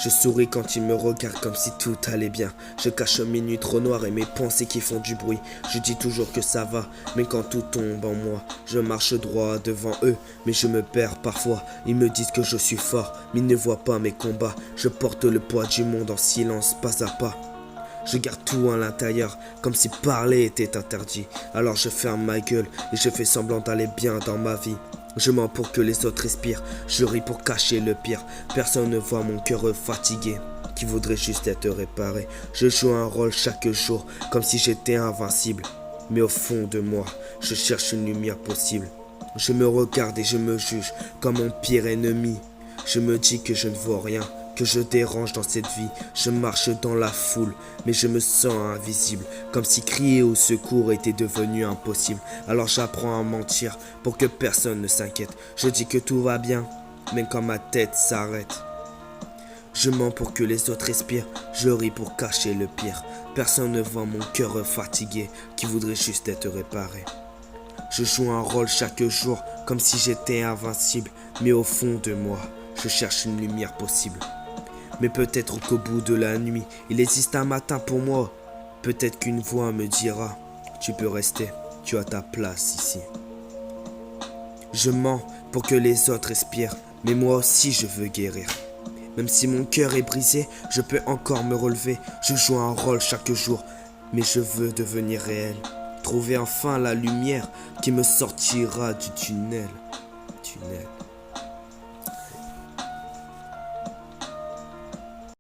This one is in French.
Je souris quand il me regarde comme si tout allait bien. Je cache mes nuits trop noires et mes pensées qui font du bruit. Je dis toujours que ça va, mais quand tout tombe en moi, je marche droit devant eux, mais je me perds parfois. Ils me disent que je suis fort, mais ils ne voient pas mes combats. Je porte le poids du monde en silence, pas à pas. Je garde tout à l'intérieur, comme si parler était interdit. Alors je ferme ma gueule et je fais semblant d'aller bien dans ma vie. Je mens pour que les autres respirent, je ris pour cacher le pire. Personne ne voit mon cœur fatigué, qui voudrait juste être réparé. Je joue un rôle chaque jour, comme si j'étais invincible. Mais au fond de moi, je cherche une lumière possible. Je me regarde et je me juge comme mon pire ennemi. Je me dis que je ne vaux rien, que je dérange dans cette vie. Je marche dans la foule, mais je me sens invisible, comme si crier au secours était devenu impossible. Alors j'apprends à mentir pour que personne ne s'inquiète. Je dis que tout va bien, mais quand ma tête s'arrête. Je mens pour que les autres respirent, je ris pour cacher le pire. Personne ne voit mon cœur fatigué, qui voudrait juste être réparé. Je joue un rôle chaque jour, comme si j'étais invincible, mais au fond de moi, je cherche une lumière possible. Mais peut-être qu'au bout de la nuit, il existe un matin pour moi. Peut-être qu'une voix me dira, tu peux rester, tu as ta place ici. Je mens pour que les autres respirent, mais moi aussi je veux guérir. Même si mon cœur est brisé, je peux encore me relever. Je joue un rôle chaque jour, mais je veux devenir réel. Trouver enfin la lumière qui me sortira du tunnel.